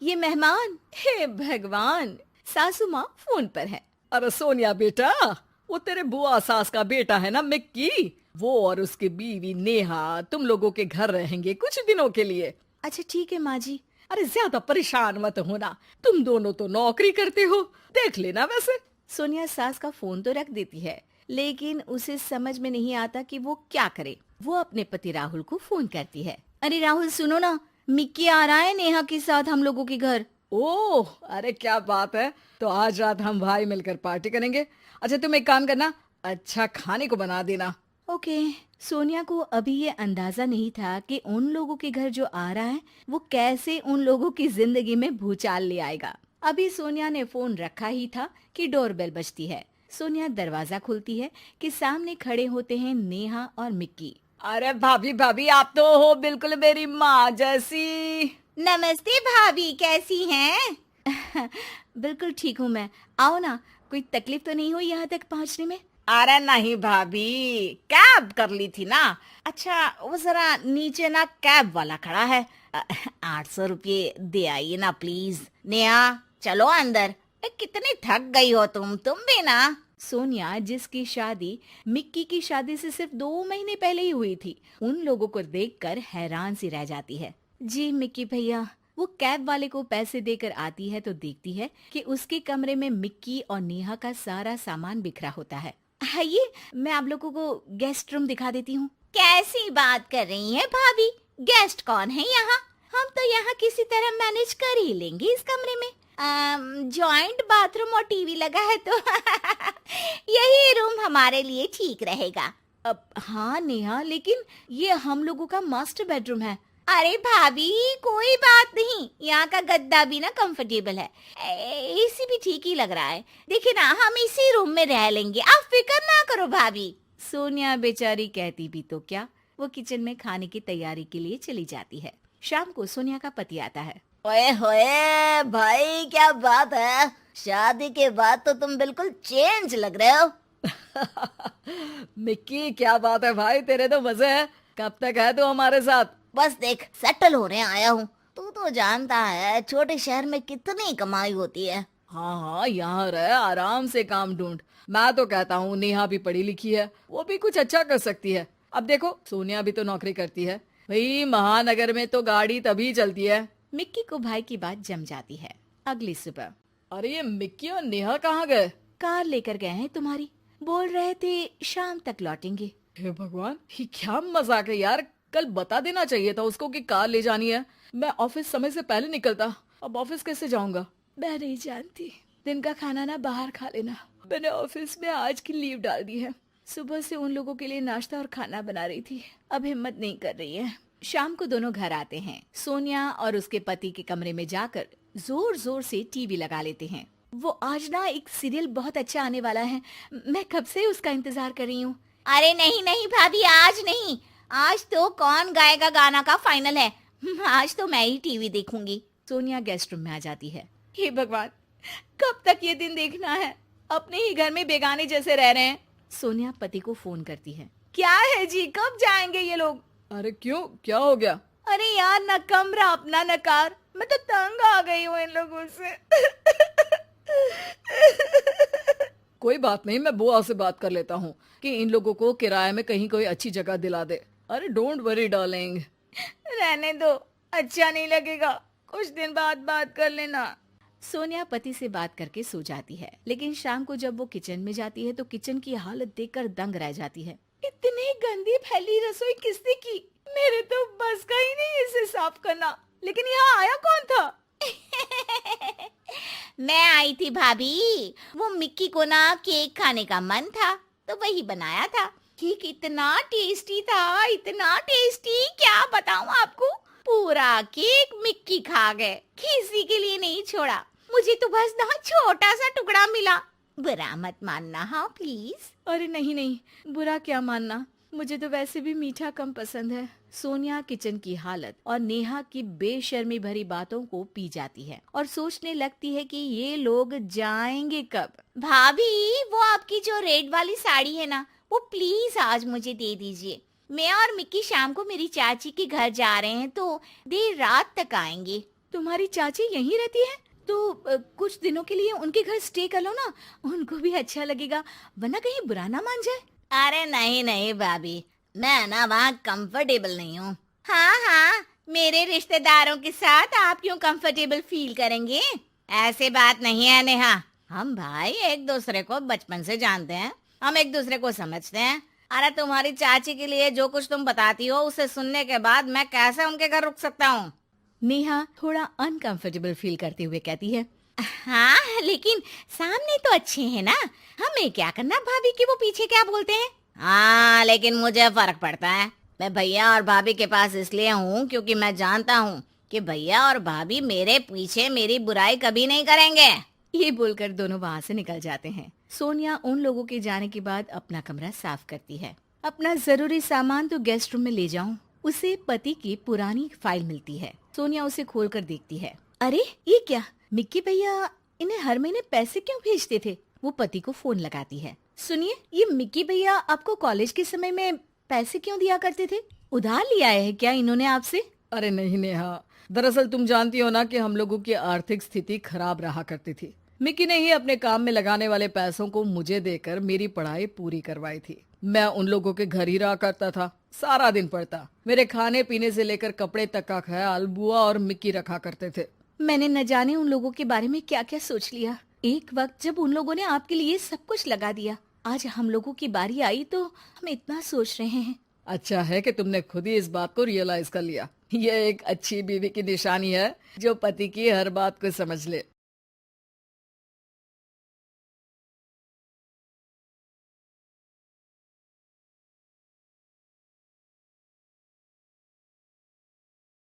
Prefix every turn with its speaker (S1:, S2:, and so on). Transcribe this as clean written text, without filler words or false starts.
S1: ये मेहमान, हे भगवान। सासू माँ फोन पर है।
S2: अरे सोनिया बेटा, वो तेरे बुआ सास का बेटा है ना मिक्की। वो और उसकी बीवी नेहा तुम लोगों के घर रहेंगे कुछ दिनों के लिए।
S1: अच्छा ठीक है माँ जी।
S2: अरे ज्यादा परेशान मत होना, तुम दोनों तो नौकरी करते हो, देख लेना वैसे।
S1: सोनिया सास का फोन तो रख देती है, लेकिन उसे समझ में नहीं आता कि वो क्या करे। वो अपने पति राहुल को फोन करती है। अरे राहुल सुनो ना, मिक्की आ रहा है नेहा के साथ हम लोगों के घर।
S2: ओह, अरे क्या बात है। तो आज रात हम भाई मिलकर पार्टी करेंगे। अच्छा तुम एक काम करना, अच्छा खाने को बना देना।
S1: ओके। सोनिया को अभी ये अंदाजा नहीं था कि उन लोगों के घर जो आ रहा है वो कैसे उन लोगों की जिंदगी में भूचाल ले आएगा। अभी सोनिया ने फोन रखा ही था कि डोरबेल बजती है। सोनिया दरवाजा खोलती है कि सामने खड़े होते हैं नेहा और मिक्की।
S2: अरे भाभी भाभी, आप तो हो बिल्कुल मेरी माँ जैसी।
S1: नमस्ते भाभी, कैसी हैं? बिल्कुल ठीक हूँ मैं। आओ ना, कोई तकलीफ तो नहीं हुई यहाँ तक पहुँचने में?
S2: अरे नहीं भाभी, कैब कर ली थी ना। अच्छा वो जरा नीचे ना कैब वाला खड़ा है, 800 रुपये दे आइए ना प्लीज। नेहा चलो अंदर, कितनी थक गई हो तुम भी ना।
S1: सोनिया, जिसकी शादी मिक्की की शादी से सिर्फ 2 महीने पहले ही हुई थी, उन लोगों को देखकर हैरान सी रह जाती है। जी मिक्की भैया। वो कैब वाले को पैसे देकर आती है तो देखती है कि उसके कमरे में मिक्की और नेहा का सारा सामान बिखरा होता है। आइए, मैं आप लोगों को गेस्ट रूम दिखा देती हूँ। कैसी बात कर रही है भाभी? गेस्ट कौन है यहाँ? हम तो यहाँ किसी तरह मैनेज कर ही लेंगे इस कमरे में। जॉइंट बाथरूम और टीवी लगा है तो यही रूम हमारे लिए ठीक रहेगा। अब हाँ नेहा, लेकिन ये हम लोगों का मास्टर बेडरूम है। अरे भाभी कोई बात नहीं, यहाँ का गद्दा भी ना कंफर्टेबल है, एसी भी ठीक ही लग रहा है। देखिए ना, हम इसी रूम में रह लेंगे, आप फिक्र ना करो भाभी। सोनिया बेचारी कहती भी तो क्या, वो किचन में खाने की तैयारी के लिए चली जाती है। शाम को सोनिया का पति आता है।
S3: ओए होए भाई, क्या बात है, शादी के बाद तो तुम बिल्कुल चेंज लग रहे हो।
S2: मिक्की क्या बात है भाई, तेरे तो मजे है। कब तक है तू हमारे साथ?
S3: बस देख, सेटल होने आया हूँ। तू तो जानता है छोटे शहर में कितनी कमाई होती है।
S2: हाँ हाँ, यहाँ रह, आराम से काम ढूंढ। मैं तो कहता हूँ नेहा भी पढ़ी लिखी है, वो भी कुछ अच्छा कर सकती है। अब देखो सोनिया भी तो नौकरी करती है भाई, महानगर में तो गाड़ी तभी चलती है।
S1: मिक्की को भाई की बात जम जाती है। अगली सुबह।
S2: अरे ये मिक्की और नेहा कहाँ गए?
S1: कार लेकर गए हैं तुम्हारी, बोल रहे थे शाम तक लौटेंगे।
S2: हे भगवान, ये क्या मजाक है यार। कल बता देना चाहिए था उसको कि कार ले जानी है। मैं ऑफिस समय से पहले निकलता, अब ऑफिस कैसे जाऊंगा?
S1: मैं नहीं जानती, दिन का खाना ना बाहर खा लेना। मैंने ऑफिस में आज की लीव डाल दी है। सुबह से उन लोगों के लिए नाश्ता और खाना बना रही थी, अब हिम्मत नहीं कर रही है। शाम को दोनों घर आते हैं। सोनिया और उसके पति के कमरे में जाकर जोर जोर से टीवी लगा लेते हैं। वो आज ना एक सीरियल बहुत अच्छा आने वाला है, मैं कब से उसका इंतजार कर रही हूँ।
S3: अरे नहीं नहीं भाभी, आज नहीं, आज तो कौन गाएगा गाना का फाइनल है। आज तो मैं ही टीवी देखूंगी।
S1: सोनिया गेस्ट रूम में आ जाती है। हे भगवान, कब तक ये दिन देखना है? अपने ही घर में बेगाने जैसे रह रहे हैं। सोनिया पति को फोन करती है। क्या है जी, कब जाएंगे ये लोग?
S2: अरे क्यों, क्या हो गया?
S1: अरे यार, न कमरा अपना न कार, मैं तो तंग आ गई हूँ इन लोगों से।
S2: कोई बात नहीं, मैं बुआ से बात कर लेता हूँ कि इन लोगों को किराए में कहीं कोई अच्छी जगह दिला दे। अरे डोंट वरी डार्लिंग।
S1: रहने दो, अच्छा नहीं लगेगा, कुछ दिन बाद बात कर लेना। सोनिया पति से बात करके सो जाती है, लेकिन शाम को जब वो किचन में जाती है तो किचन की हालत देखकर दंग रह जाती है। इतनी गंदी फैली रसोई किसने की? मेरे तो बस का ही नहीं इसे साफ करना। लेकिन यहाँ आया कौन था?
S3: मैं आई थी भाभी, वो मिक्की को ना केक खाने का मन था तो वही बनाया था। केक इतना टेस्टी था, इतना टेस्टी, क्या बताऊं आपको। पूरा केक मिक्की खा गए, किसी के लिए नहीं छोड़ा। मुझे तो बस ना छोटा सा टुकड़ा मिला। बुरा मत मानना हाँ प्लीज।
S1: अरे नहीं नहीं, बुरा क्या मानना, मुझे तो वैसे भी मीठा कम पसंद है। सोनिया किचन की हालत और नेहा की बेशर्मी भरी बातों को पी जाती है और सोचने लगती है कि ये लोग जाएंगे कब।
S3: भाभी, वो आपकी जो रेड वाली साड़ी है ना, वो प्लीज आज मुझे दे दीजिए। मैं और मिक्की शाम को मेरी चाची के घर जा रहे हैं तो देर रात तक आएंगे।
S1: तुम्हारी चाची यहीं रहती है? तो कुछ दिनों के लिए उनके घर स्टे कर लो ना, उनको भी अच्छा लगेगा, वरना कहीं बुरा ना मान जाए।
S3: अरे नहीं नहीं भाभी, मैं ना वहाँ कंफर्टेबल नहीं हूँ। हाँ हाँ, मेरे रिश्तेदारों के साथ आप क्यों कंफर्टेबल फील करेंगे? ऐसी बात नहीं है नेहा, हम भाई एक दूसरे को बचपन से जानते हैं, हम एक दूसरे को समझते हैं। अरे तुम्हारी चाची के लिए जो कुछ तुम बताती हो उसे सुनने के बाद मैं कैसे उनके घर रुक सकता हूँ?
S1: नेहा थोड़ा अनकंफर्टेबल फील करते हुए कहती है।
S3: हाँ लेकिन सामने तो अच्छे हैं ना, हमें क्या करना भाभी कि वो पीछे क्या बोलते हैं। हाँ लेकिन मुझे फर्क पड़ता है। मैं भैया और भाभी के पास इसलिए हूँ क्योंकि मैं जानता हूँ कि भैया और भाभी मेरे पीछे मेरी बुराई कभी नहीं करेंगे।
S1: ये बोलकर दोनों वहाँ से निकल जाते हैं। सोनिया उन लोगों के जाने के बाद अपना कमरा साफ करती है। अपना जरूरी सामान तो गेस्ट रूम में ले जाऊं। उसे पति की पुरानी फाइल मिलती है। सोनिया उसे खोलकर देखती है। अरे ये क्या, मिक्की भैया इन्हें हर महीने पैसे क्यों भेजते थे? वो पति को फोन लगाती है। सुनिए, ये मिक्की भैया आपको कॉलेज के समय में पैसे क्यों दिया करते थे? उधार लिया है क्या इन्होंने आपसे?
S4: अरे नहीं नेहा, दरअसल तुम जानती हो ना कि हम लोगों की आर्थिक स्थिति खराब रहा करती थी। मिकी ने ही अपने काम में लगाने वाले पैसों को मुझे देकर मेरी पढ़ाई पूरी करवाई थी। मैं उन लोगों के घर ही रहा करता था, सारा दिन पढ़ता। मेरे खाने पीने से लेकर कपड़े तक का ख्याल बुआ और मिक्की रखा करते थे।
S1: मैंने न जाने उन लोगों के बारे में क्या क्या सोच लिया। एक वक्त जब उन लोगों ने आपके लिए सब कुछ लगा दिया, आज हम लोगों की बारी आई तो हम इतना सोच रहे हैं।
S4: अच्छा है कि तुमने खुद ही इस बात को रियलाइज कर लिया। यह एक अच्छी बीवी की निशानी है जो पति की हर बात को समझ ले।